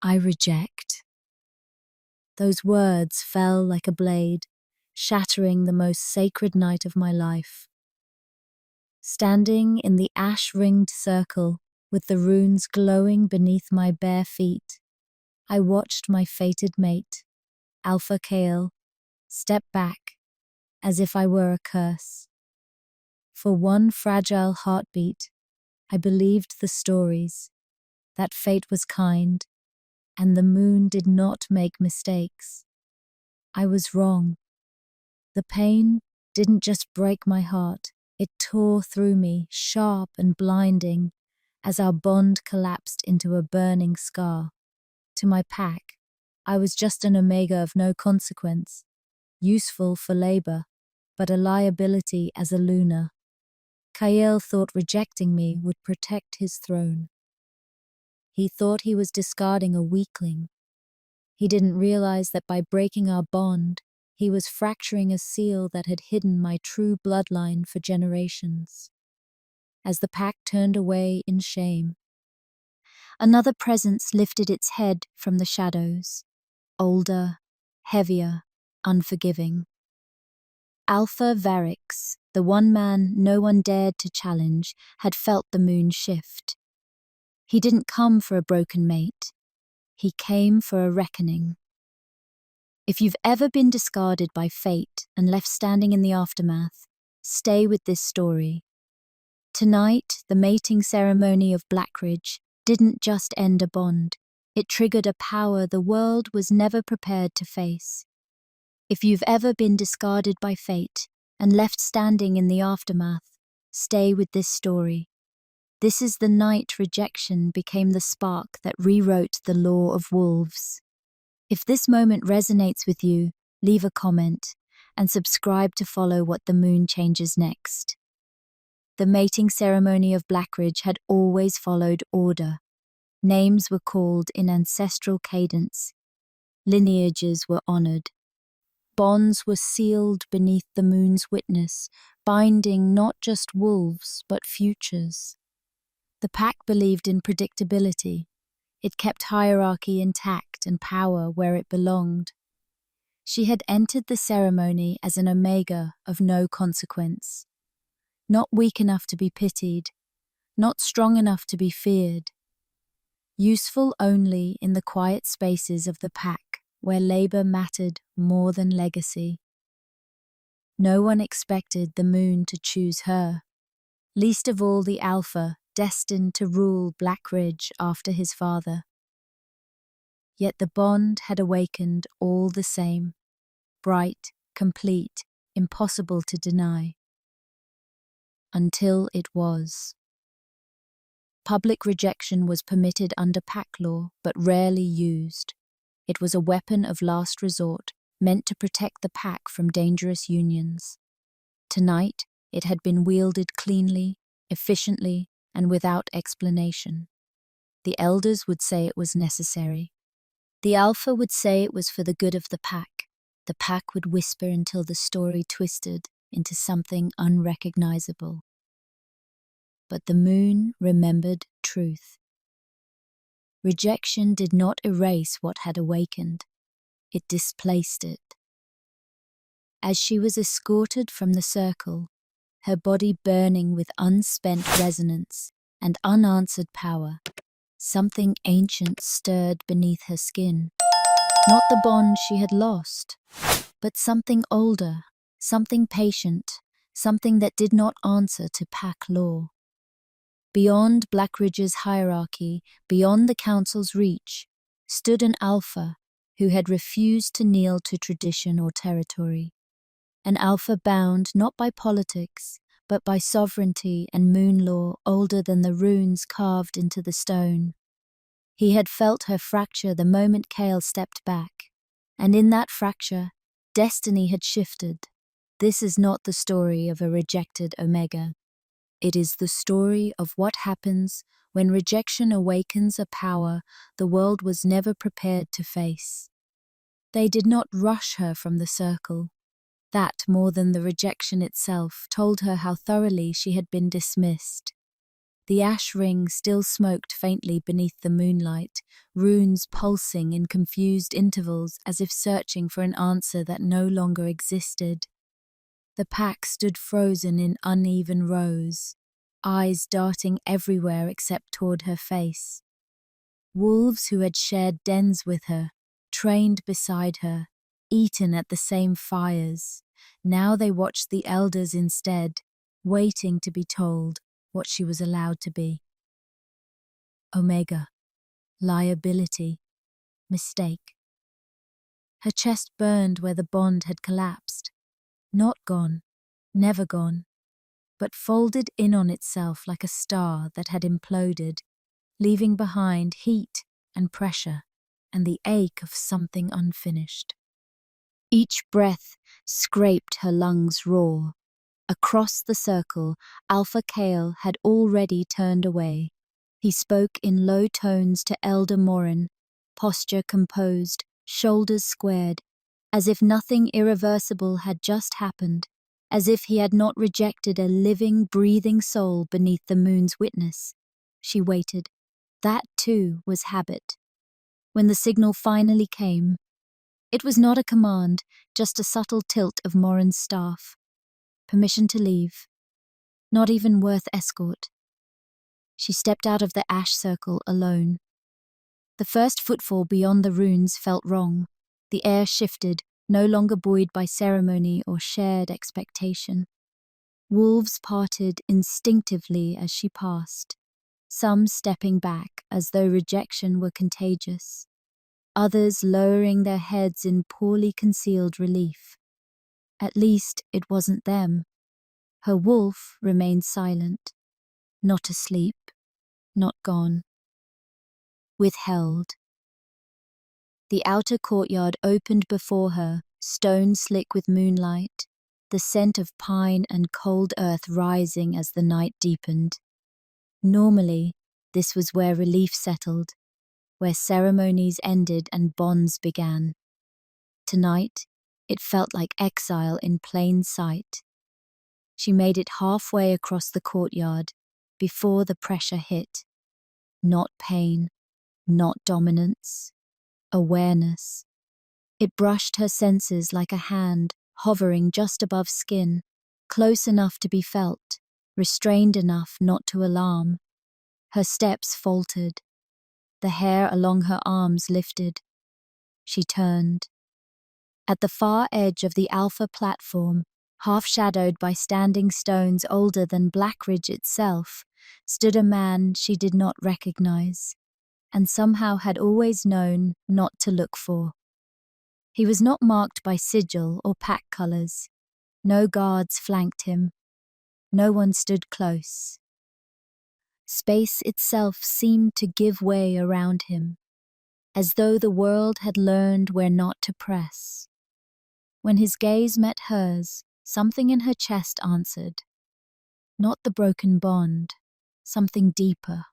I reject. Those words fell like a blade, shattering the most sacred night of my life. Standing in the ash-ringed circle, with the runes glowing beneath my bare feet, I watched my fated mate, Alpha Kale, step back, as if I were a curse. For one fragile heartbeat, I believed the stories, that fate was kind, and the moon did not make mistakes. I was wrong. The pain didn't just break my heart, it tore through me, sharp and blinding, as our bond collapsed into a burning scar. To my pack, I was just an omega of no consequence, useful for labor, but a liability as a lunar. Kael thought rejecting me would protect his throne. He thought he was discarding a weakling. He didn't realize that by breaking our bond, he was fracturing a seal that had hidden my true bloodline for generations. As the pack turned away in shame, another presence lifted its head from the shadows, older, heavier, unforgiving. Alpha Varix, the one man no one dared to challenge, had felt the moon shift. He didn't come for a broken mate. He came for a reckoning. If you've ever been discarded by fate and left standing in the aftermath, stay with this story. Tonight, the mating ceremony of Blackridge didn't just end a bond. It triggered a power the world was never prepared to face. If you've ever been discarded by fate and left standing in the aftermath, stay with this story. This is the night rejection became the spark that rewrote the law of wolves. If this moment resonates with you, leave a comment and subscribe to follow what the moon changes next. The mating ceremony of Blackridge had always followed order. Names were called in ancestral cadence. Lineages were honored. Bonds were sealed beneath the moon's witness, binding not just wolves but futures. The pack believed in predictability. It kept hierarchy intact and power where it belonged. She had entered the ceremony as an omega of no consequence. Not weak enough to be pitied, not strong enough to be feared. Useful only in the quiet spaces of the pack, where labor mattered more than legacy. No one expected the moon to choose her, least of all the Alpha, destined to rule Blackridge after his father. Yet the bond had awakened all the same, bright, complete, impossible to deny. Until it was. Public rejection was permitted under pack law, but rarely used. It was a weapon of last resort, meant to protect the pack from dangerous unions. Tonight, it had been wielded cleanly, efficiently, and without explanation. The elders would say it was necessary. The Alpha would say it was for the good of the pack. The pack would whisper until the story twisted into something unrecognizable. But the moon remembered truth. Rejection did not erase what had awakened. It displaced it. As she was escorted from the circle, her body burning with unspent resonance and unanswered power, something ancient stirred beneath her skin. Not the bond she had lost, but something older, something patient, something that did not answer to pack law. Beyond Blackridge's hierarchy, beyond the council's reach, stood an Alpha who had refused to kneel to tradition or territory. An Alpha bound not by politics, but by sovereignty and moon law older than the runes carved into the stone. He had felt her fracture the moment Kale stepped back, and in that fracture, destiny had shifted. This is not the story of a rejected Omega. It is the story of what happens when rejection awakens a power the world was never prepared to face. They did not rush her from the circle. That, more than the rejection itself, told her how thoroughly she had been dismissed. The ash ring still smoked faintly beneath the moonlight, runes pulsing in confused intervals as if searching for an answer that no longer existed. The pack stood frozen in uneven rows, eyes darting everywhere except toward her face. Wolves who had shared dens with her, trained beside her, eaten at the same fires. Now they watched the elders instead, waiting to be told what she was allowed to be. Omega. Liability. Mistake. Her chest burned where the bond had collapsed. Not gone. Never gone. But folded in on itself like a star that had imploded, leaving behind heat and pressure and the ache of something unfinished. Each breath scraped her lungs raw. Across the circle, Alpha Kale had already turned away. He spoke in low tones to Elder Morin, posture composed, shoulders squared, as if nothing irreversible had just happened, as if he had not rejected a living, breathing soul beneath the moon's witness. She waited. That, too, was habit. When the signal finally came, it was not a command, just a subtle tilt of Morin's staff. Permission to leave. Not even worth escort. She stepped out of the ash circle alone. The first footfall beyond the runes felt wrong. The air shifted, no longer buoyed by ceremony or shared expectation. Wolves parted instinctively as she passed, some stepping back as though rejection were contagious, others lowering their heads in poorly concealed relief. At least it wasn't them. Her wolf remained silent, not asleep, not gone. Withheld. The outer courtyard opened before her, stone slick with moonlight, the scent of pine and cold earth rising as the night deepened. Normally, this was where relief settled, where ceremonies ended and bonds began. Tonight, it felt like exile in plain sight. She made it halfway across the courtyard before the pressure hit. Not pain, not dominance, awareness. It brushed her senses like a hand hovering just above skin, close enough to be felt, restrained enough not to alarm. Her steps faltered. The hair along her arms lifted. She turned. At the far edge of the Alpha platform, half shadowed by standing stones older than Blackridge itself, stood a man she did not recognize, and somehow had always known not to look for. He was not marked by sigil or pack colors. No guards flanked him. No one stood close. Space itself seemed to give way around him, as though the world had learned where not to press. When his gaze met hers, something in her chest answered. Not the broken bond, something deeper,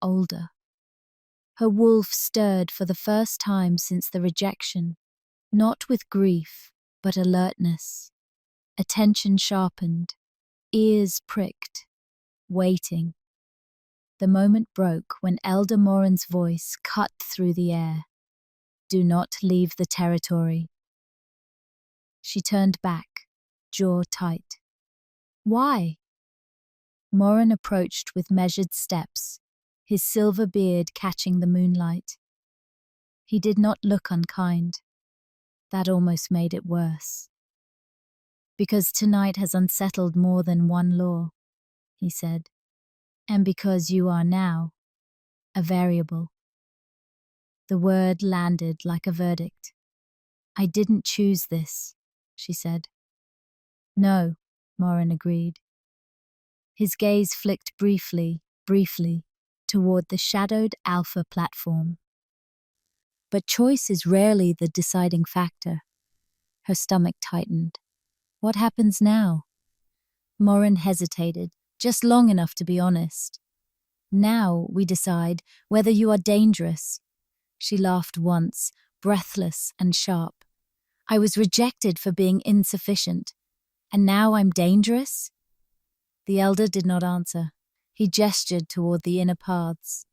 older. Her wolf stirred for the first time since the rejection, not with grief, but alertness. Attention sharpened, ears pricked, waiting. The moment broke when Elder Morin's voice cut through the air. Do not leave the territory. She turned back, jaw tight. Why? Morin approached with measured steps, his silver beard catching the moonlight. He did not look unkind. That almost made it worse. Because tonight has unsettled more than one law, he said, and because you are now a variable. The word landed like a verdict. I didn't choose this, she said. No, Morin agreed. His gaze flicked briefly, toward the shadowed Alpha platform. But choice is rarely the deciding factor. Her stomach tightened. What happens now? Morin hesitated, just long enough to be honest. Now we decide whether you are dangerous. She laughed once, breathless and sharp. I was rejected for being insufficient. And now I'm dangerous? The elder did not answer. He gestured toward the inner paths.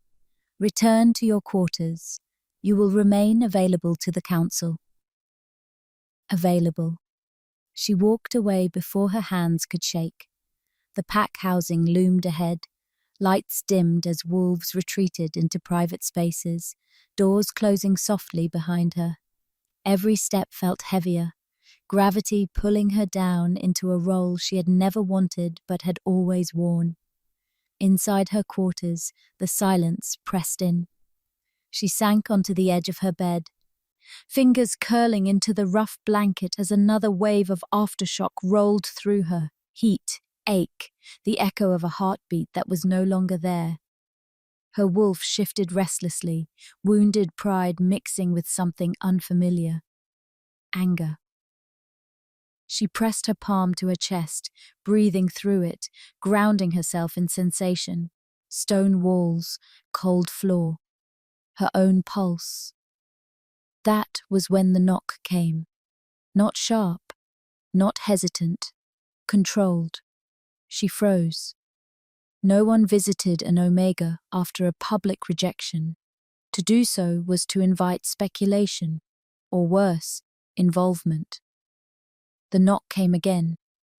Return to your quarters. You will remain available to the council. Available. She walked away before her hands could shake. The pack housing loomed ahead. Lights dimmed as wolves retreated into private spaces, doors closing softly behind her. Every step felt heavier, gravity pulling her down into a role she had never wanted but had always worn. Inside her quarters, the silence pressed in. She sank onto the edge of her bed, fingers curling into the rough blanket as another wave of aftershock rolled through her. Heat, ache, the echo of a heartbeat that was no longer there. Her wolf shifted restlessly, wounded pride mixing with something unfamiliar. Anger. She pressed her palm to her chest, breathing through it, grounding herself in sensation. Stone walls, cold floor, her own pulse. That was when the knock came. Not sharp, not hesitant, controlled. She froze. No one visited an Omega after a public rejection. To do so was to invite speculation, or worse, involvement. The knock came again.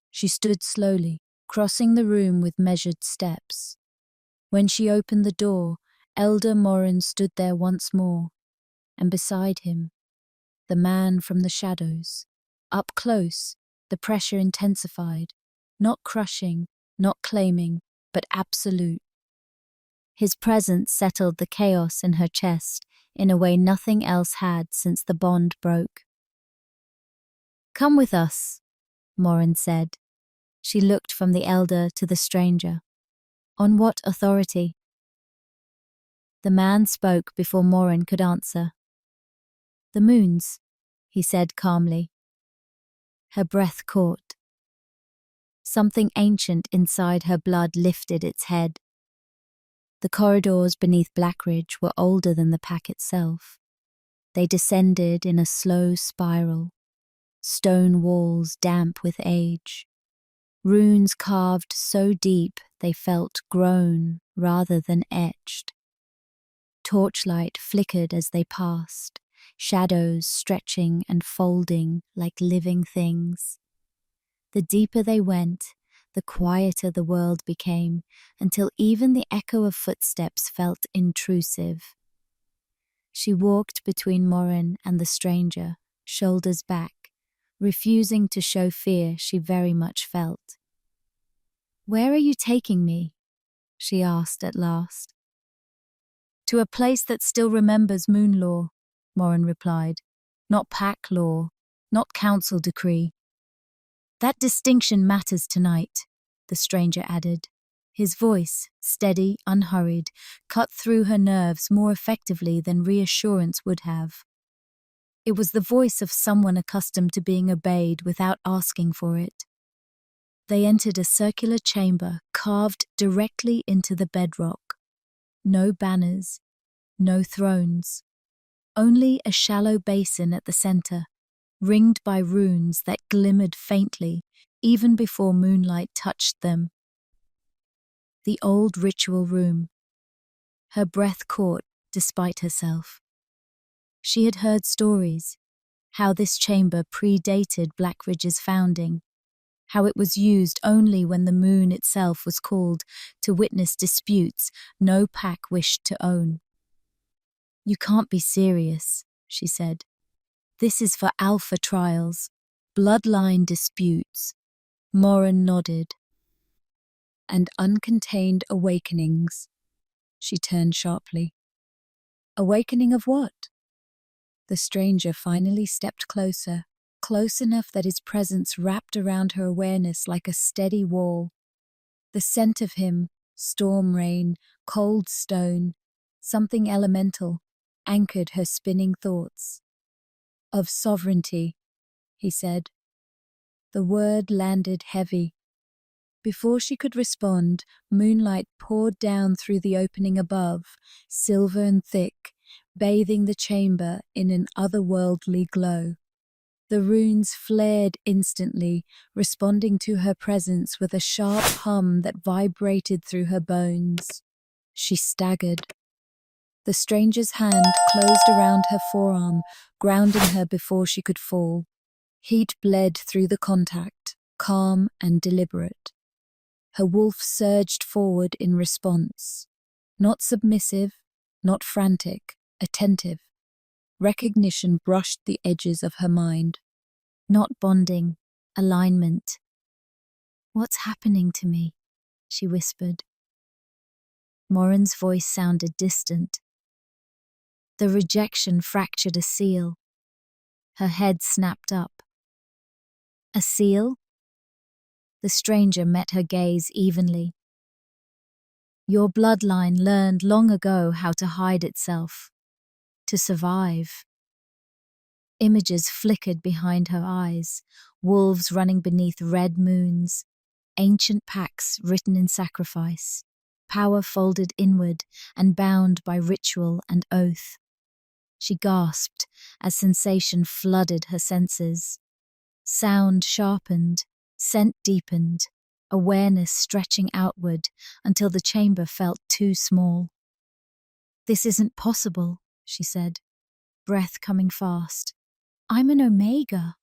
She stood slowly, crossing the room with measured steps. When she opened the door, Elder Morin stood there once more, and beside him, the man from the shadows. Up close, the pressure intensified, not crushing, not claiming, but absolute. His presence settled the chaos in her chest in a way nothing else had since the bond broke. "Come with us," Morin said. She looked from the elder to the stranger. "On what authority?" The man spoke before Morin could answer. "The moon's," he said calmly. Her breath caught. Something ancient inside her blood lifted its head. The corridors beneath Blackridge were older than the pack itself. They descended in a slow spiral, stone walls damp with age, runes carved so deep they felt grown rather than etched. Torchlight flickered as they passed, shadows stretching and folding like living things. The deeper they went, the quieter the world became, until even the echo of footsteps felt intrusive. She walked between Morin and the stranger, shoulders back, refusing to show fear she very much felt. "Where are you taking me?" she asked at last. "To a place that still remembers moon law," Morin replied. "Not pack law, not council decree." "That distinction matters tonight," the stranger added. His voice, steady, unhurried, cut through her nerves more effectively than reassurance would have. It was the voice of someone accustomed to being obeyed without asking for it. They entered a circular chamber carved directly into the bedrock. No banners, no thrones. Only a shallow basin at the center, ringed by runes that glimmered faintly even before moonlight touched them. The old ritual room. Her breath caught despite herself. She had heard stories, how this chamber predated Blackridge's founding, how it was used only when the moon itself was called to witness disputes no pack wished to own. "You can't be serious," she said. "This is for alpha trials, bloodline disputes." Morin nodded. "And uncontained awakenings." She turned sharply. "Awakening of what?" The stranger finally stepped closer, close enough that his presence wrapped around her awareness like a steady wall. The scent of him, storm rain, cold stone, something elemental, anchored her spinning thoughts. "Of sovereignty," he said. The word landed heavy. Before she could respond, moonlight poured down through the opening above, silver and thick, bathing the chamber in an otherworldly glow. The runes flared instantly, responding to her presence with a sharp hum that vibrated through her bones. She staggered. The stranger's hand closed around her forearm, grounding her before she could fall. Heat bled through the contact, calm and deliberate. Her wolf surged forward in response. Not submissive, not frantic, attentive. Recognition brushed the edges of her mind. Not bonding, alignment. "What's happening to me?" she whispered. Morin's voice sounded distant. The rejection fractured a seal. Her head snapped up. "A seal?" The stranger met her gaze evenly. "Your bloodline learned long ago how to hide itself, to survive." Images flickered behind her eyes, wolves running beneath red moons, ancient pacts written in sacrifice, power folded inward and bound by ritual and oath. She gasped as sensation flooded her senses. Sound sharpened, scent deepened, awareness stretching outward until the chamber felt too small. "This isn't possible," she said, breath coming fast. "I'm an Omega."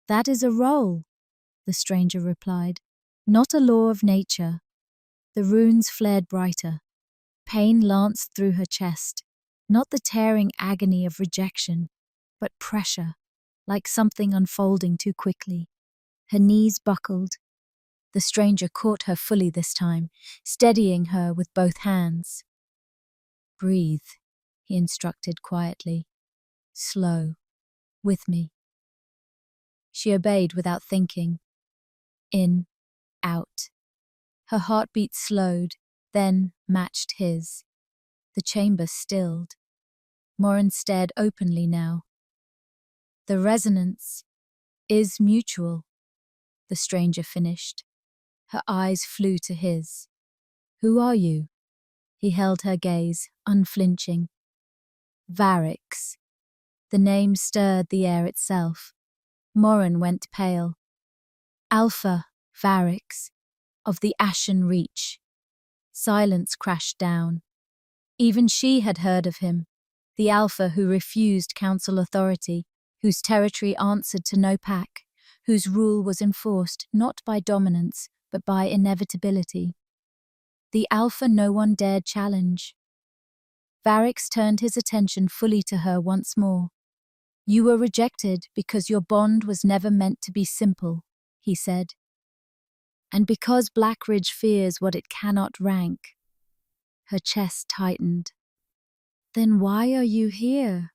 "That is a role," the stranger replied, "not a law of nature." The runes flared brighter. Pain lanced through her chest, not the tearing agony of rejection, but pressure, like something unfolding too quickly. Her knees buckled. The stranger caught her fully this time, steadying her with both hands. "Breathe," he instructed quietly. "Slow. With me." She obeyed without thinking. In, out. Her heartbeat slowed, then matched his. The chamber stilled. Morin stared openly now. "The resonance is mutual," the stranger finished. Her eyes flew to his. "Who are you?" He held her gaze, unflinching. "Varix." The name stirred the air itself. Morin went pale. "Alpha Varix, of the Ashen Reach." Silence crashed down. Even she had heard of him, the Alpha who refused council authority, whose territory answered to no pack, whose rule was enforced not by dominance, but by inevitability. The Alpha no one dared challenge. Varix turned his attention fully to her once more. "You were rejected because your bond was never meant to be simple," he said. "And because Blackridge fears what it cannot rank." Her chest tightened. "Then why are you here?"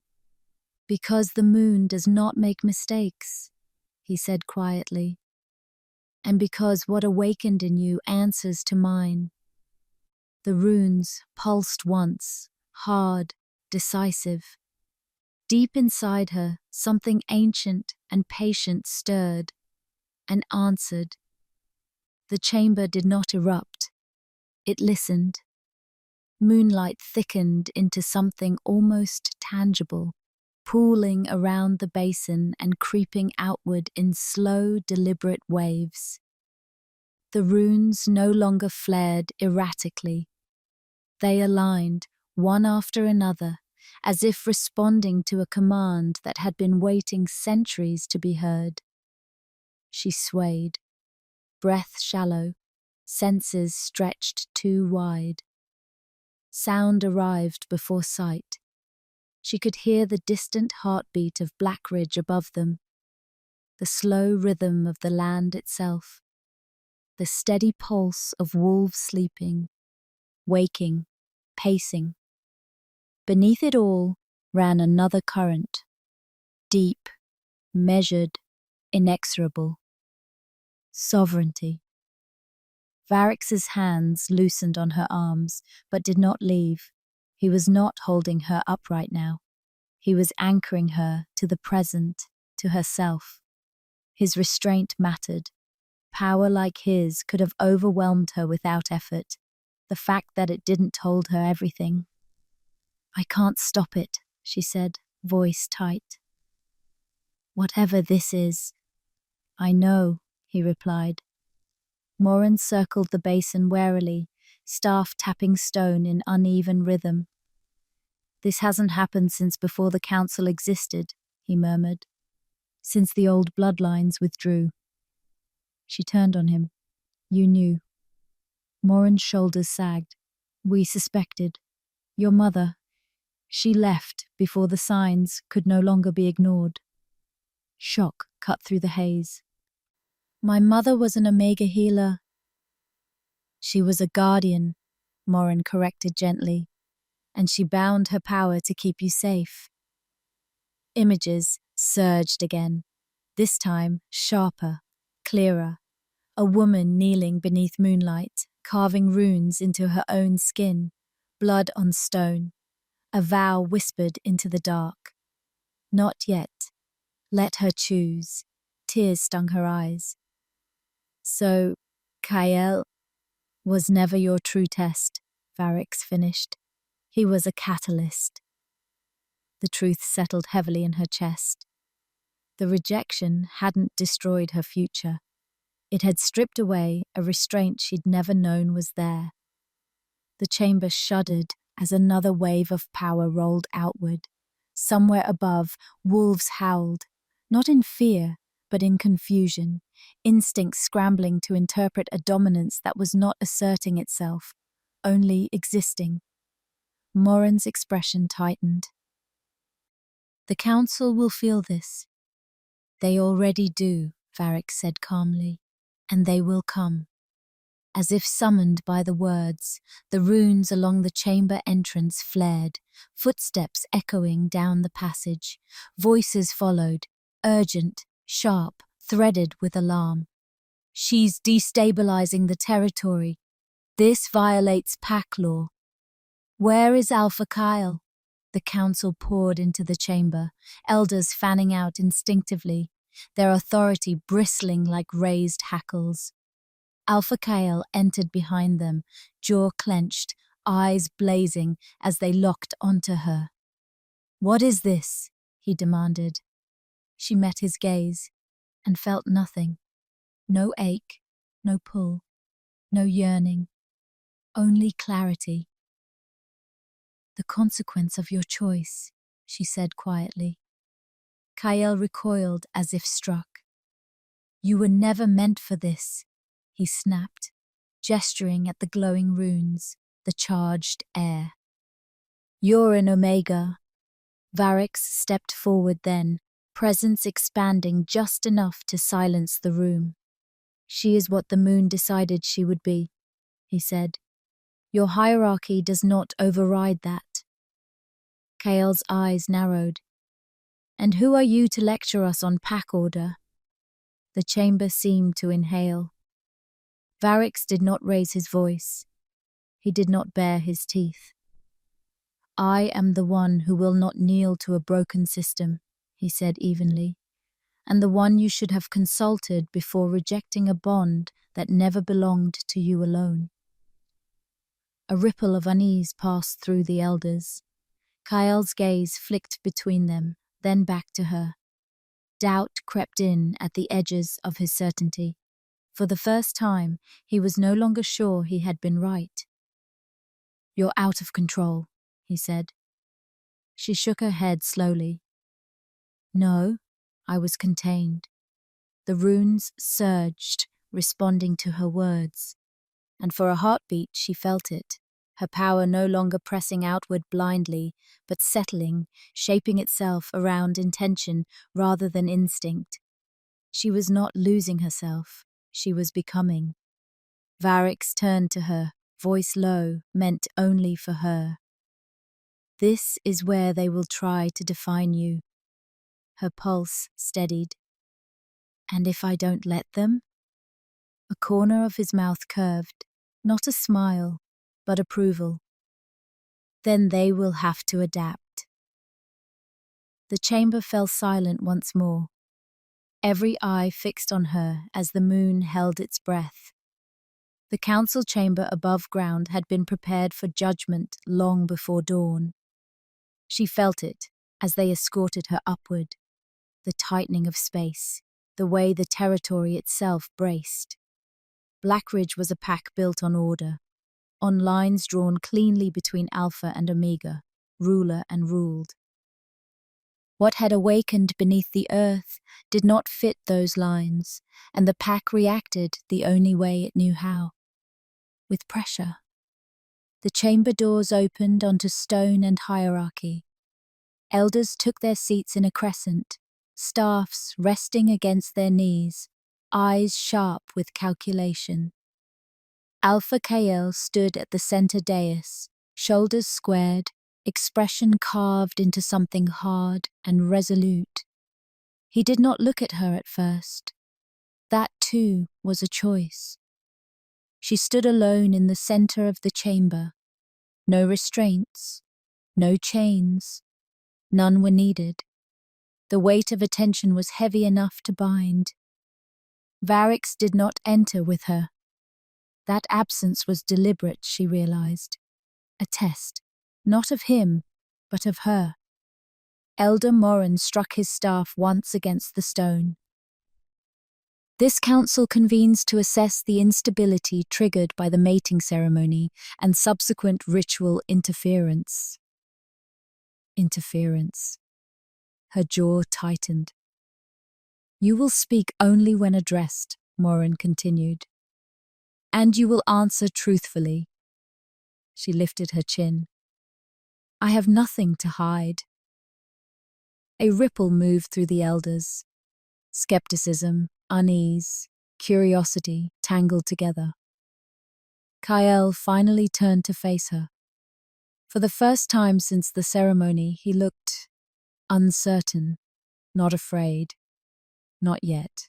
"Because the moon does not make mistakes," he said quietly. "And because what awakened in you answers to mine." The runes pulsed once, hard, decisive. Deep inside her, something ancient and patient stirred and answered. The chamber did not erupt. It listened. Moonlight thickened into something almost tangible, pooling around the basin and creeping outward in slow, deliberate waves. The runes no longer flared erratically. They aligned, one after another, as if responding to a command that had been waiting centuries to be heard. She swayed, breath shallow, senses stretched too wide. Sound arrived before sight. She could hear the distant heartbeat of Blackridge above them, the slow rhythm of the land itself, the steady pulse of wolves sleeping, waking, pacing. Beneath it all ran another current, deep, measured, inexorable. Sovereignty. Varix's hands loosened on her arms, but did not leave. He was not holding her upright now. He was anchoring her to the present, to herself. His restraint mattered. Power like his could have overwhelmed her without effort. The fact that it didn't told her everything. "I can't stop it," she said, voice tight. Whatever this is. I know, he replied. Morin circled the basin warily, staff tapping stone in uneven rhythm. This hasn't happened since before the council existed, he murmured. Since the old bloodlines withdrew. She turned on him. You knew. Morin's shoulders sagged. We suspected. Your mother. She left before the signs could no longer be ignored. Shock cut through the haze. My mother was an Omega healer. She was a guardian, Morin corrected gently, and she bound her power to keep you safe. Images surged again, this time sharper, clearer. A woman kneeling beneath moonlight, carving runes into her own skin, blood on stone. A vow whispered into the dark. Not yet. Let her choose. Tears stung her eyes. So, Kael was never your true test, Varix finished. He was a catalyst. The truth settled heavily in her chest. The rejection hadn't destroyed her future. It had stripped away a restraint she'd never known was there. The chamber shuddered as another wave of power rolled outward. Somewhere above, wolves howled, not in fear, but in confusion, instinct scrambling to interpret a dominance that was not asserting itself, only existing. Morin's expression tightened. The council will feel this. They already do, Varix said calmly, and they will come. As if summoned by the words, the runes along the chamber entrance flared, footsteps echoing down the passage. Voices followed, urgent, sharp, threaded with alarm. She's destabilizing the territory. This violates pack law. Where is Alpha Kyle? The council poured into the chamber, elders fanning out instinctively, their authority bristling like raised hackles. Alpha Kyle entered behind them, jaw clenched, eyes blazing as they locked onto her. What is this? He demanded. She met his gaze and felt nothing. No ache, no pull, no yearning, only clarity. The consequence of your choice, she said quietly. Kyle recoiled as if struck. You were never meant for this, he snapped, gesturing at the glowing runes, the charged air. You're an Omega. Varix stepped forward then, presence expanding just enough to silence the room. She is what the moon decided she would be, he said. Your hierarchy does not override that. Kael's eyes narrowed. And who are you to lecture us on pack order? The chamber seemed to inhale. Varix did not raise his voice. He did not bare his teeth. I am the one who will not kneel to a broken system, he said evenly, and the one you should have consulted before rejecting a bond that never belonged to you alone. A ripple of unease passed through the elders. Kyle's gaze flicked between them, then back to her. Doubt crept in at the edges of his certainty. For the first time, he was no longer sure he had been right. You're out of control, he said. She shook her head slowly. No, I was contained. The runes surged, responding to her words. And for a heartbeat she felt it, her power no longer pressing outward blindly, but settling, shaping itself around intention rather than instinct. She was not losing herself, she was becoming. Varix turned to her, voice low, meant only for her. This is where they will try to define you. Her pulse steadied. And if I don't let them? A corner of his mouth curved, not a smile, but approval. Then they will have to adapt. The chamber fell silent once more, every eye fixed on her as the moon held its breath. The council chamber above ground had been prepared for judgment long before dawn. She felt it as they escorted her upward. the tightening of space, the way the territory itself braced. Blackridge was a pack built on order, on lines drawn cleanly between Alpha and Omega, ruler and ruled. What had awakened beneath the earth did not fit those lines, and the pack reacted the only way it knew how, with pressure. The chamber doors opened onto stone and hierarchy. Elders took their seats in a crescent, staffs resting against their knees, eyes sharp with calculation. Alpha Kael stood at the center dais, shoulders squared, expression carved into something hard and resolute. He did not look at her at first. That, too, was a choice. She stood alone in the center of the chamber. No restraints, no chains. None were needed. The weight of attention was heavy enough to bind. Varix did not enter with her. That absence was deliberate, she realized. A test, not of him, but of her. Elder Morin struck his staff once against the stone. This council convenes to assess the instability triggered by the mating ceremony and subsequent ritual interference. Interference. Her jaw tightened. You will speak only when addressed, Morin continued. And you will answer truthfully. She lifted her chin. I have nothing to hide. A ripple moved through the elders. Skepticism, unease, curiosity tangled together. Kael finally turned to face her. For the first time since the ceremony, he looked uncertain, not afraid. Not yet.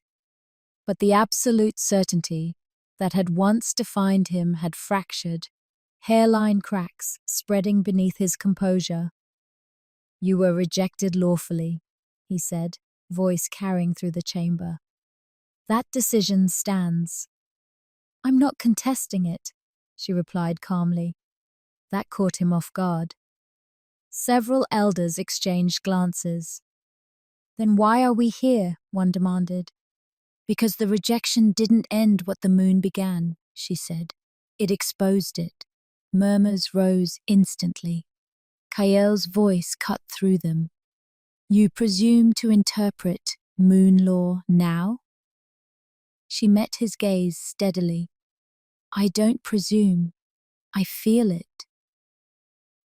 But the absolute certainty that had once defined him had fractured, hairline cracks spreading beneath his composure. You were rejected lawfully, he said, voice carrying through the chamber. That decision stands. I'm not contesting it, she replied calmly. That caught him off guard. Several elders exchanged glances. Then why are we here? One demanded. Because the rejection didn't end what the moon began, she said. It exposed it. Murmurs rose instantly. Kael's voice cut through them. You presume to interpret moon law now? She met his gaze steadily. I don't presume. I feel it.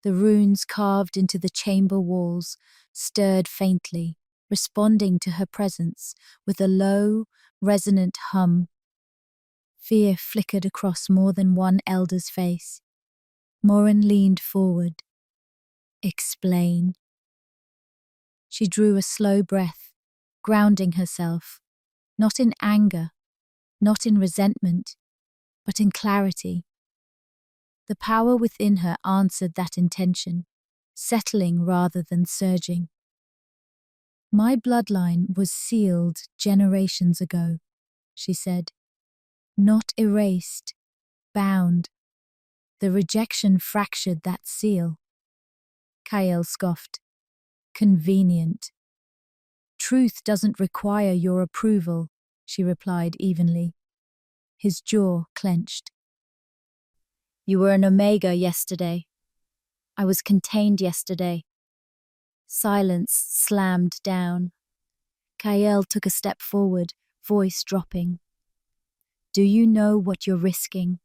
The runes carved into the chamber walls stirred faintly, responding to her presence with a low, resonant hum. Fear flickered across more than one elder's face. Morin leaned forward. Explain. She drew a slow breath, grounding herself, not in anger, not in resentment, but in clarity. The power within her answered that intention, settling rather than surging. My bloodline was sealed generations ago, she said. Not erased, bound. The rejection fractured that seal. Kael scoffed. Convenient. Truth doesn't require your approval, she replied evenly. His jaw clenched. You were an Omega yesterday. I was contained yesterday. Silence slammed down. Kael took a step forward, voice dropping. Do you know what you're risking?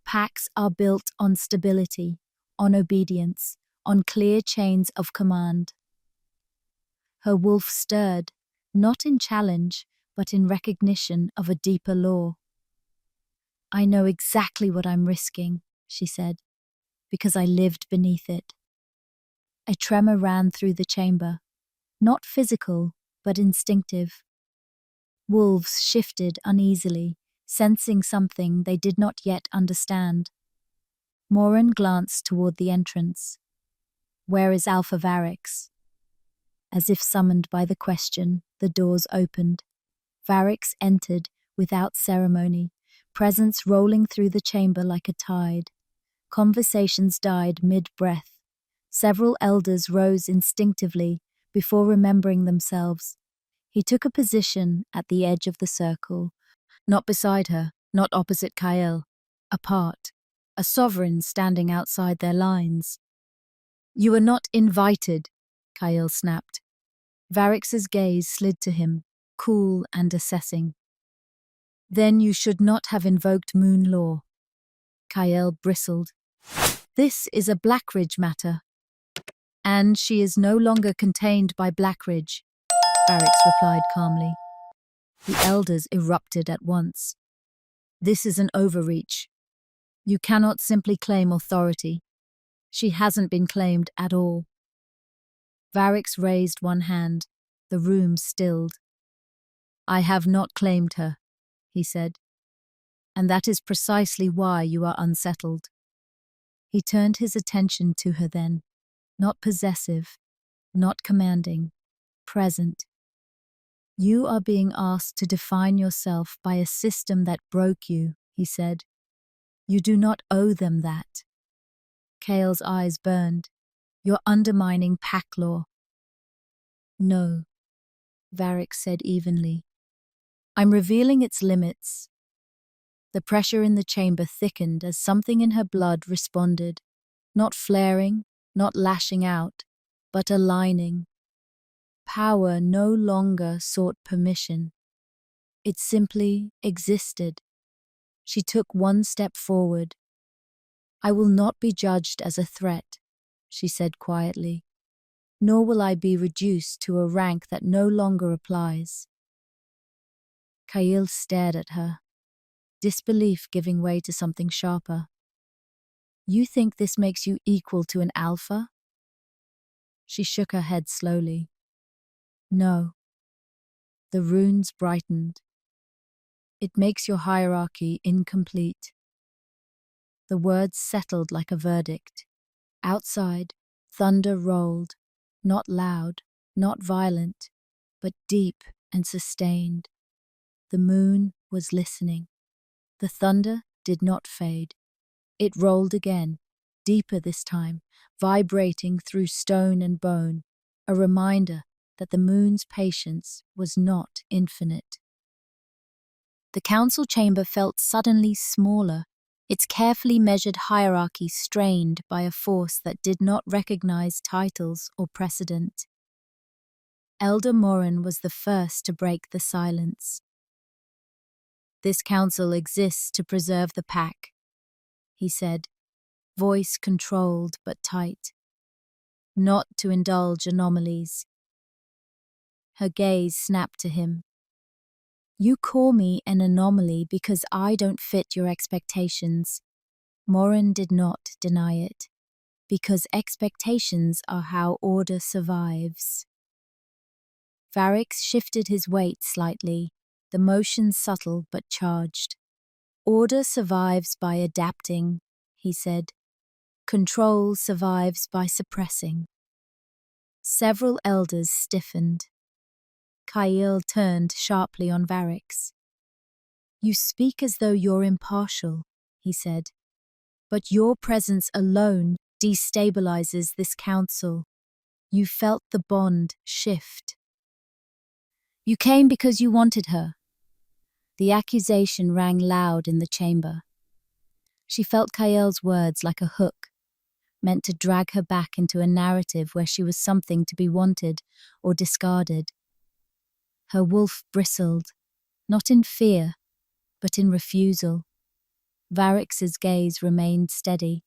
Packs are built on stability, on obedience, on clear chains of command. Her wolf stirred, not in challenge, but in recognition of a deeper law. I know exactly what I'm risking, she said, because I lived beneath it. A tremor ran through the chamber, not physical, but instinctive. Wolves shifted uneasily, sensing something they did not yet understand. Morin glanced toward the entrance. Where is Alpha Varix? As if summoned by the question, the doors opened. Varix entered without ceremony, presence rolling through the chamber like a tide. Conversations died mid-breath. Several elders rose instinctively before remembering themselves. He took a position at the edge of the circle, not beside her, not opposite Kael, apart, a sovereign standing outside their lines. "You are not invited," Kael snapped. Varix's gaze slid to him, cool and assessing. "Then you should not have invoked moon law." Kael bristled. "This is a Blackridge matter." "And she is no longer contained by Blackridge," Varix replied calmly. The elders erupted at once. "This is an overreach. You cannot simply claim authority. She hasn't been claimed at all." Varix raised one hand. The room stilled. "I have not claimed her," he said. "And that is precisely why you are unsettled." He turned his attention to her then, not possessive, not commanding, present. "You are being asked to define yourself by a system that broke you," he said. "You do not owe them that." Kael's eyes burned. "You're undermining pack law." "No," Varix said evenly. "I'm revealing its limits." The pressure in the chamber thickened as something in her blood responded, not flaring, not lashing out, but aligning. Power no longer sought permission. It simply existed. She took one step forward. "I will not be judged as a threat," she said quietly, "nor will I be reduced to a rank that no longer applies." Kael stared at her, disbelief giving way to something sharper. "You think this makes you equal to an alpha?" She shook her head slowly. "No." The runes brightened. "It makes your hierarchy incomplete." The words settled like a verdict. Outside, thunder rolled, not loud, not violent, but deep and sustained. The moon was listening. The thunder did not fade. It rolled again, deeper this time, vibrating through stone and bone, a reminder that the moon's patience was not infinite. The council chamber felt suddenly smaller, its carefully measured hierarchy strained by a force that did not recognize titles or precedent. Elder Morin was the first to break the silence. "This council exists to preserve the pack," he said, voice controlled but tight. "Not to indulge anomalies." Her gaze snapped to him. "You call me an anomaly because I don't fit your expectations." Morin did not deny it, because expectations are how order survives. Varix shifted his weight slightly, the motion subtle but charged. "Order survives by adapting," he said. "Control survives by suppressing." Several elders stiffened. Kael turned sharply on Varix. "You speak as though you're impartial," he said. "But your presence alone destabilizes this council." You felt the bond shift. "You came because you wanted her." The accusation rang loud in the chamber. She felt Kael's words like a hook, meant to drag her back into a narrative where she was something to be wanted or discarded. Her wolf bristled, not in fear, but in refusal. Varix's gaze remained steady.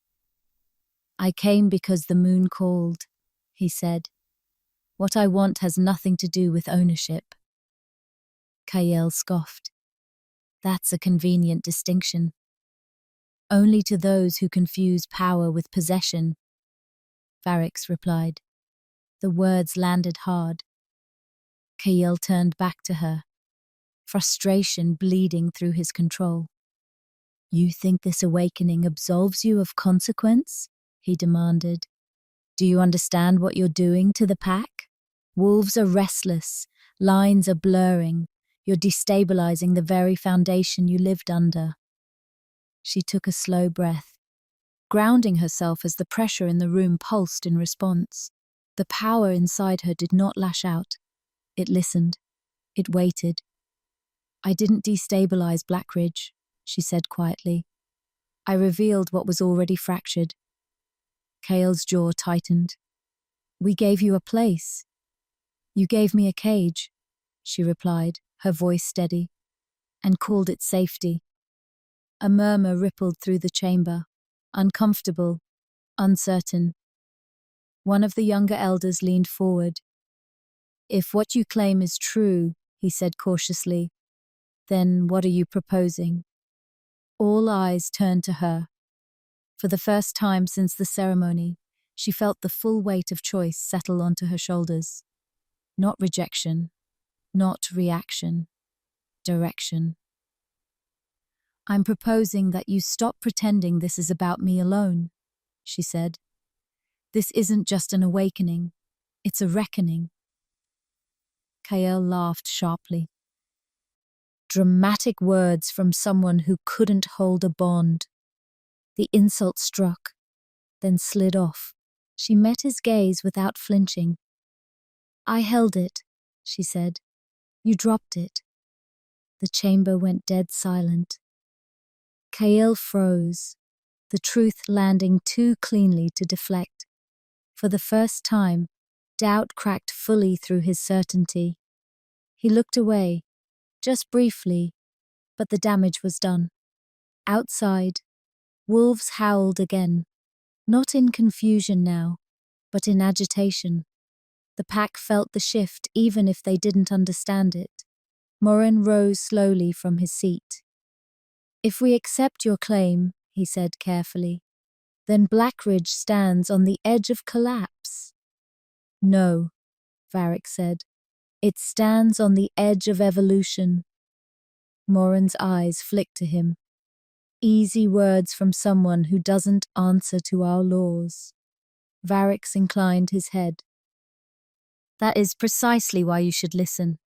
"I came because the moon called," he said. "What I want has nothing to do with ownership." Kael scoffed. "That's a convenient distinction." "Only to those who confuse power with possession," Varix replied. The words landed hard. Kael turned back to her, frustration bleeding through his control. "You think this awakening absolves you of consequence?" he demanded. "Do you understand what you're doing to the pack? Wolves are restless, lines are blurring, you're destabilizing the very foundation you lived under." She took a slow breath, grounding herself as the pressure in the room pulsed in response. The power inside her did not lash out. It listened. It waited. "I didn't destabilize Blackridge," she said quietly. "I revealed what was already fractured." Kale's jaw tightened. "We gave you a place." "You gave me a cage," she replied, her voice steady, "and called it safety." A murmur rippled through the chamber, uncomfortable, uncertain. One of the younger elders leaned forward. "If what you claim is true," he said cautiously, "then what are you proposing?" All eyes turned to her. For the first time since the ceremony, she felt the full weight of choice settle onto her shoulders. Not rejection, not reaction, direction. "I'm proposing that you stop pretending this is about me alone," she said. "This isn't just an awakening, it's a reckoning." Kael laughed sharply. Dramatic words from someone who couldn't hold a bond. The insult struck, then slid off. She met his gaze without flinching. "I held it," she said. "You dropped it." The chamber went dead silent. Kael froze, the truth landing too cleanly to deflect. For the first time, doubt cracked fully through his certainty. He looked away, just briefly, but the damage was done. Outside, wolves howled again, not in confusion now, but in agitation. The pack felt the shift even if they didn't understand it. Morin rose slowly from his seat. "If we accept your claim," he said carefully, "then Blackridge stands on the edge of collapse." "No," Varric said. "It stands on the edge of evolution." Morin's eyes flicked to him. Easy words from someone who doesn't answer to our laws. Varric inclined his head. "That is precisely why you should listen."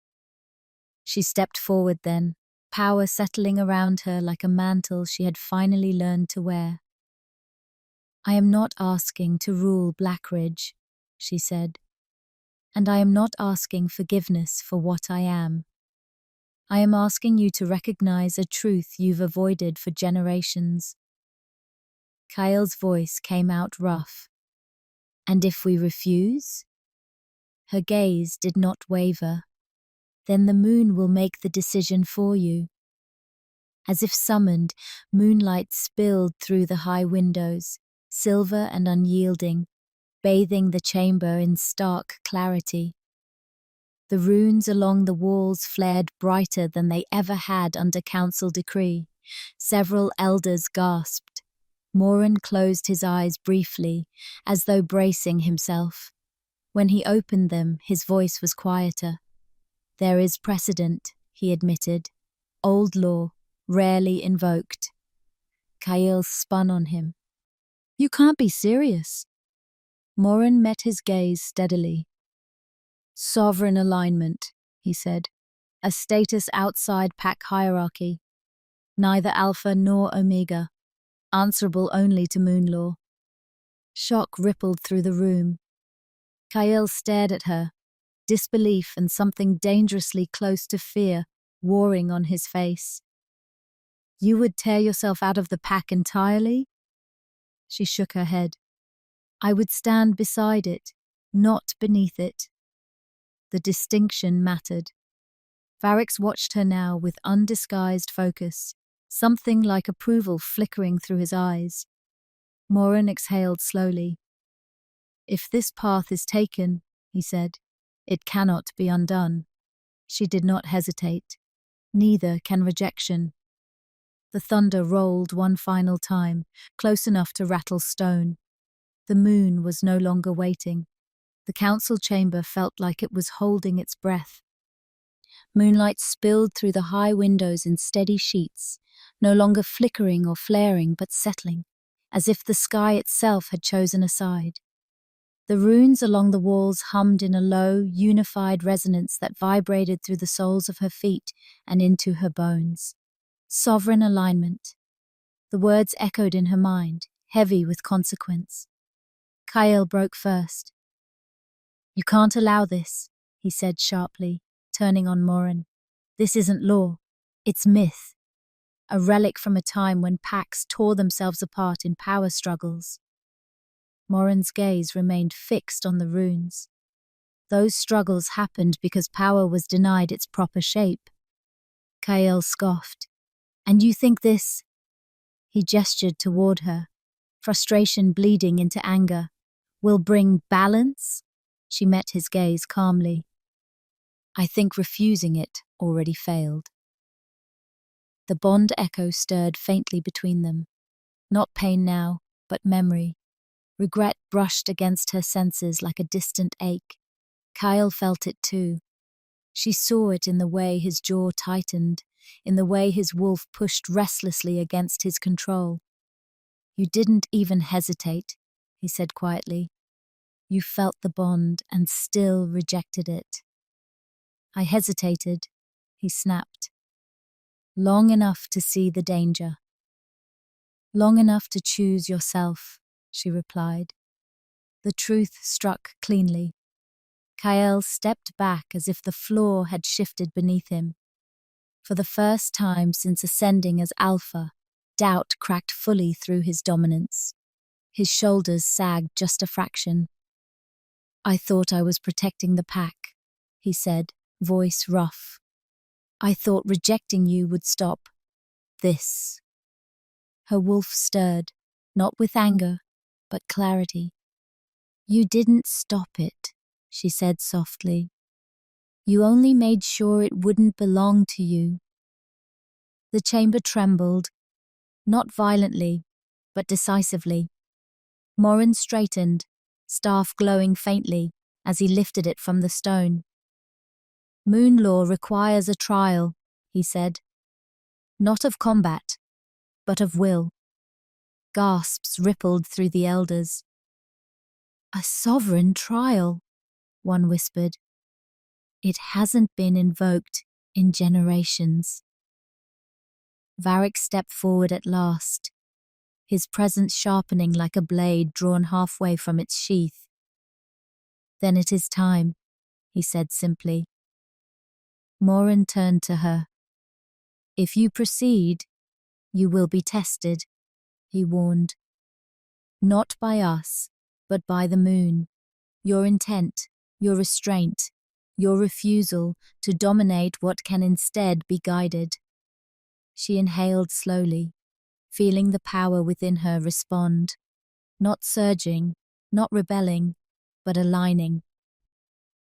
She stepped forward then, power settling around her like a mantle she had finally learned to wear. "I am not asking to rule Blackridge," she said. "And I am not asking forgiveness for what I am. I am asking you to recognize a truth you've avoided for generations." Kyle's voice came out rough. "And if we refuse?" Her gaze did not waver. "Then the moon will make the decision for you." As if summoned, moonlight spilled through the high windows, silver and unyielding, bathing the chamber in stark clarity. The runes along the walls flared brighter than they ever had under council decree. Several elders gasped. Morin closed his eyes briefly, as though bracing himself. When he opened them, his voice was quieter. "There is precedent," he admitted. "Old law, rarely invoked." Kael spun on him. "You can't be serious." Morin met his gaze steadily. "Sovereign alignment," he said. "A status outside pack hierarchy. Neither Alpha nor Omega. Answerable only to moon law." Shock rippled through the room. Kael stared at her, disbelief and something dangerously close to fear warring on his face. "You would tear yourself out of the pack entirely?" She shook her head. "I would stand beside it, not beneath it." The distinction mattered. Varric watched her now with undisguised focus, something like approval flickering through his eyes. Morin exhaled slowly. "If this path is taken," he said, "it cannot be undone." She did not hesitate. Neither can rejection. The thunder rolled one final time, close enough to rattle stone. The moon was no longer waiting. The council chamber felt like it was holding its breath. Moonlight spilled through the high windows in steady sheets, no longer flickering or flaring but settling, as if the sky itself had chosen a side. The runes along the walls hummed in a low, unified resonance that vibrated through the soles of her feet and into her bones. Sovereign alignment. The words echoed in her mind, heavy with consequence. Kael broke first. "You can't allow this," he said sharply, turning on Morin. This isn't law. It's myth. A relic from a time when packs tore themselves apart in power struggles. Morin's gaze remained fixed on the runes. Those struggles happened because power was denied its proper shape. Kael scoffed. And you think this? He gestured toward her, frustration bleeding into anger. Will bring balance? She met his gaze calmly. I think refusing it already failed. The bond echo stirred faintly between them. Not pain now, but memory. Regret brushed against her senses like a distant ache. Kyle felt it too. She saw it in the way his jaw tightened, in the way his wolf pushed restlessly against his control. You didn't even hesitate, he said quietly. You felt the bond and still rejected it. I hesitated, he snapped. Long enough to see the danger. Long enough to choose yourself, she replied. The truth struck cleanly. Kael stepped back as if the floor had shifted beneath him. For the first time since ascending as Alpha, doubt cracked fully through his dominance. His shoulders sagged just a fraction. I thought I was protecting the pack, he said, voice rough. I thought rejecting you would stop this. Her wolf stirred, not with anger, but clarity. You didn't stop it, she said softly. You only made sure it wouldn't belong to you. The chamber trembled, not violently, but decisively. Morin straightened, staff glowing faintly, as he lifted it from the stone. Moon law requires a trial, he said. Not of combat, but of will. Gasps rippled through the elders. A sovereign trial, one whispered. It hasn't been invoked in generations. Varric stepped forward at last, his presence sharpening like a blade drawn halfway from its sheath. Then it is time, he said simply. Morin turned to her. If you proceed, you will be tested, he warned. Not by us, but by the moon. Your intent, your restraint, your refusal to dominate what can instead be guided. She inhaled slowly, feeling the power within her respond. Not surging, not rebelling, but aligning.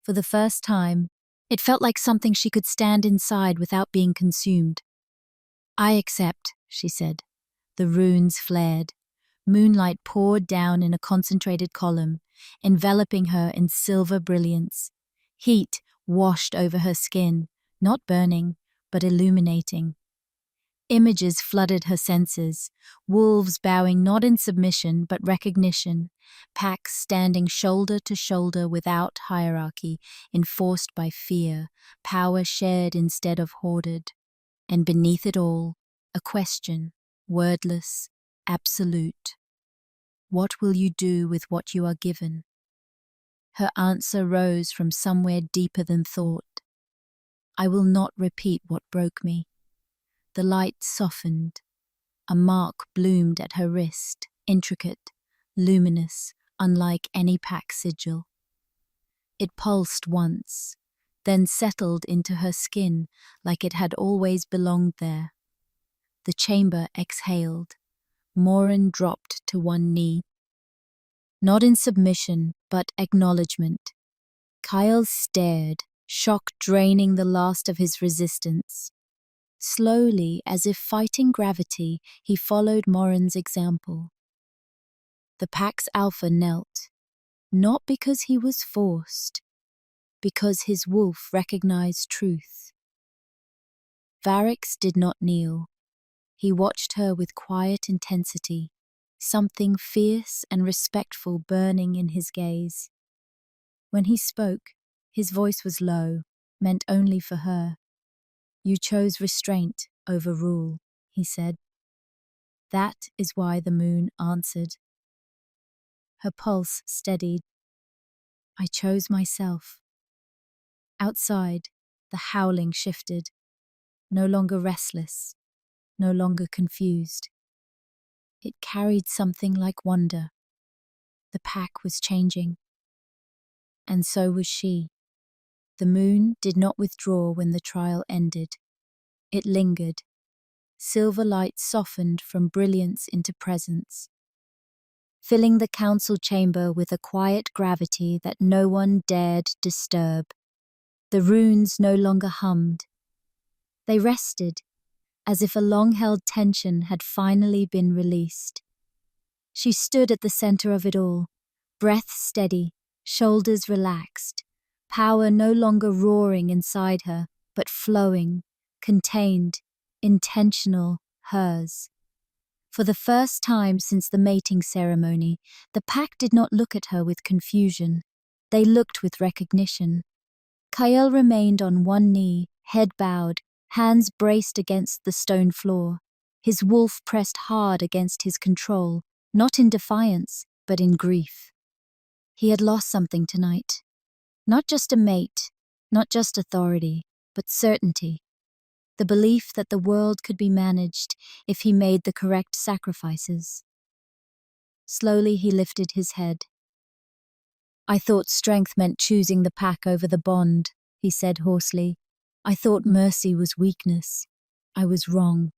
For the first time, it felt like something she could stand inside without being consumed. I accept, she said. The runes flared. Moonlight poured down in a concentrated column, enveloping her in silver brilliance. Heat washed over her skin, not burning, but illuminating. Images flooded her senses, wolves bowing not in submission but recognition, packs standing shoulder to shoulder without hierarchy, enforced by fear, power shared instead of hoarded. And beneath it all, a question, wordless, absolute. What will you do with what you are given? Her answer rose from somewhere deeper than thought. I will not repeat what broke me. The light softened. A mark bloomed at her wrist, intricate, luminous, unlike any pack sigil. It pulsed once, then settled into her skin like it had always belonged there. The chamber exhaled. Morin dropped to one knee. Not in submission, but acknowledgement. Kyle stared, shock draining the last of his resistance. Slowly, as if fighting gravity, he followed Morin's example. The pack's alpha knelt, not because he was forced, because his wolf recognized truth. Varix did not kneel. He watched her with quiet intensity, something fierce and respectful burning in his gaze. When he spoke, his voice was low, meant only for her. You chose restraint over rule, he said. That is why the moon answered. Her pulse steadied. I chose myself. Outside, the howling shifted, no longer restless, no longer confused. It carried something like wonder. The pack was changing. And so was she. The moon did not withdraw when the trial ended. It lingered. Silver light softened from brilliance into presence, filling the council chamber with a quiet gravity that no one dared disturb. The runes no longer hummed. They rested, as if a long-held tension had finally been released. She stood at the center of it all, breath steady, shoulders relaxed, power no longer roaring inside her, but flowing, contained, intentional, hers. For the first time since the mating ceremony, the pack did not look at her with confusion. They looked with recognition. Kael remained on one knee, head bowed, hands braced against the stone floor. His wolf pressed hard against his control, not in defiance, but in grief. He had lost something tonight. Not just a mate, not just authority, but certainty. The belief that the world could be managed if he made the correct sacrifices. Slowly he lifted his head. "I thought strength meant choosing the pack over the bond," he said hoarsely. "I thought mercy was weakness. I was wrong."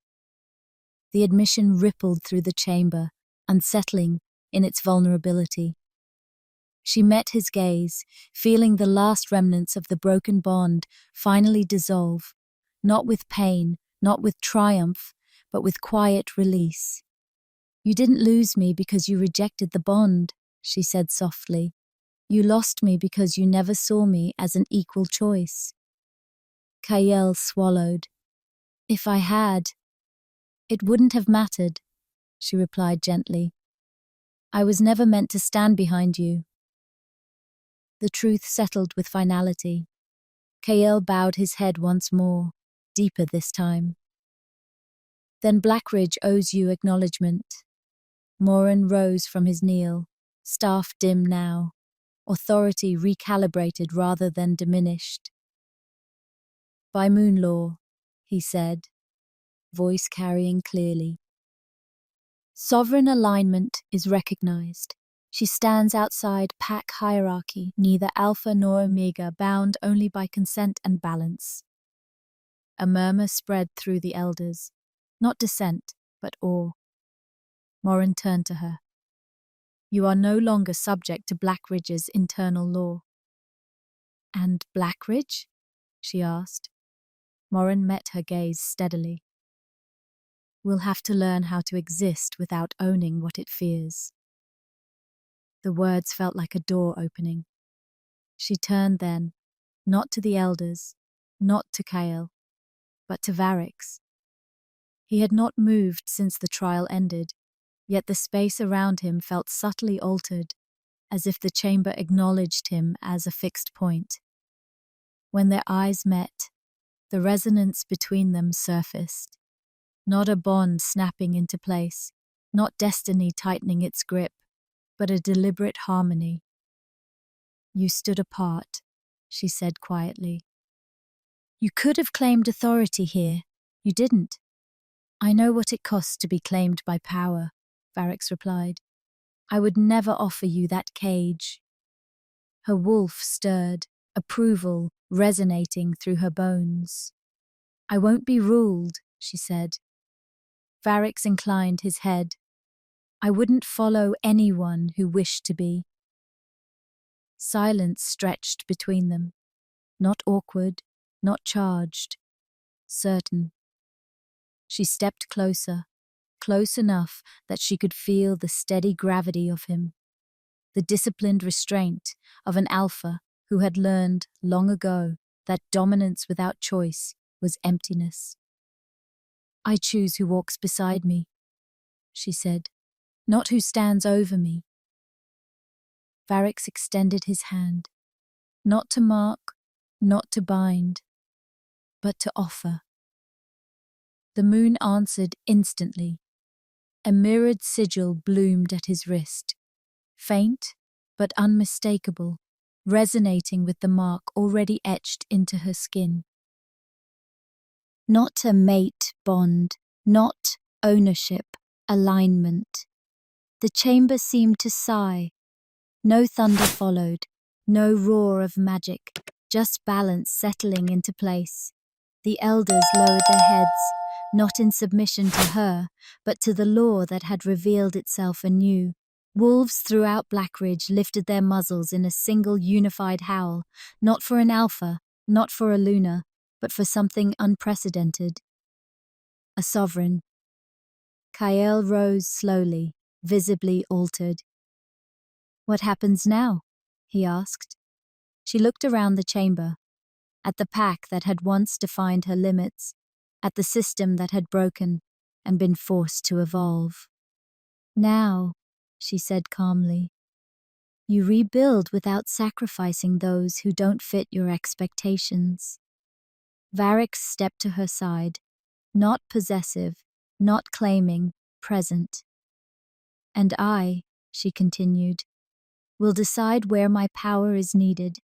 The admission rippled through the chamber, unsettling in its vulnerability. She met his gaze, feeling the last remnants of the broken bond finally dissolve, not with pain, not with triumph, but with quiet release. "You didn't lose me because you rejected the bond," she said softly. "You lost me because you never saw me as an equal choice." Kael swallowed. "If I had, it wouldn't have mattered," she replied gently. "I was never meant to stand behind you." The truth settled with finality. Kael bowed his head once more, deeper this time. "Then Blackridge owes you acknowledgement." Morin rose from his kneel, staff dim now, authority recalibrated rather than diminished. "By moon law," he said, voice carrying clearly. "Sovereign alignment is recognized. She stands outside pack hierarchy, neither alpha nor omega, bound only by consent and balance." A murmur spread through the elders, not dissent, but awe. Morin turned to her. "You are no longer subject to Blackridge's internal law." "And Blackridge?" she asked. Morin met her gaze steadily. "We'll have to learn how to exist without owning what it fears." The words felt like a door opening. She turned then, not to the elders, not to Kael, but to Varix. He had not moved since the trial ended, yet the space around him felt subtly altered, as if the chamber acknowledged him as a fixed point. When their eyes met, the resonance between them surfaced. Not a bond snapping into place, not destiny tightening its grip, but a deliberate harmony. "You stood apart," she said quietly. "You could have claimed authority here. You didn't." "I know what it costs to be claimed by power," Varix replied. "I would never offer you that cage." Her wolf stirred, approval resonating through her bones. "I won't be ruled," she said. Varix inclined his head. "I wouldn't follow anyone who wished to be." Silence stretched between them, not awkward, not charged, certain. She stepped closer, close enough that she could feel the steady gravity of him, the disciplined restraint of an alpha who had learned long ago that dominance without choice was emptiness. "I choose who walks beside me," she said, "not who stands over me." Varix extended his hand, not to mark, not to bind, but to offer. The moon answered instantly. A mirrored sigil bloomed at his wrist, faint but unmistakable, resonating with the mark already etched into her skin. Not a mate bond, not ownership, alignment. The chamber seemed to sigh. No thunder followed, no roar of magic, just balance settling into place. The elders lowered their heads, not in submission to her, but to the law that had revealed itself anew. Wolves throughout Blackridge lifted their muzzles in a single unified howl, not for an alpha, not for a Luna, but for something unprecedented. A sovereign. Kael rose slowly, visibly altered. "What happens now?" he asked. She looked around the chamber, at the pack that had once defined her limits, at the system that had broken and been forced to evolve. "Now," she said calmly, "you rebuild without sacrificing those who don't fit your expectations." Varric stepped to her side, not possessive, not claiming, present. "And I," she continued, "will decide where my power is needed."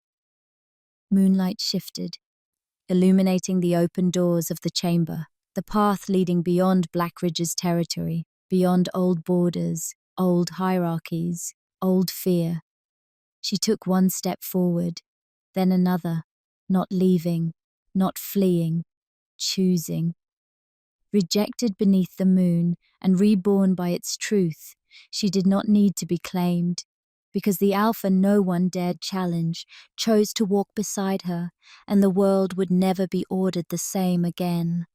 Moonlight shifted, illuminating the open doors of the chamber, the path leading beyond Blackridge's territory, beyond old borders, old hierarchies, old fear. She took one step forward, then another, not leaving, not fleeing, choosing. Rejected beneath the moon and reborn by its truth, she did not need to be claimed, because the Alpha no one dared challenge chose to walk beside her, and the world would never be ordered the same again.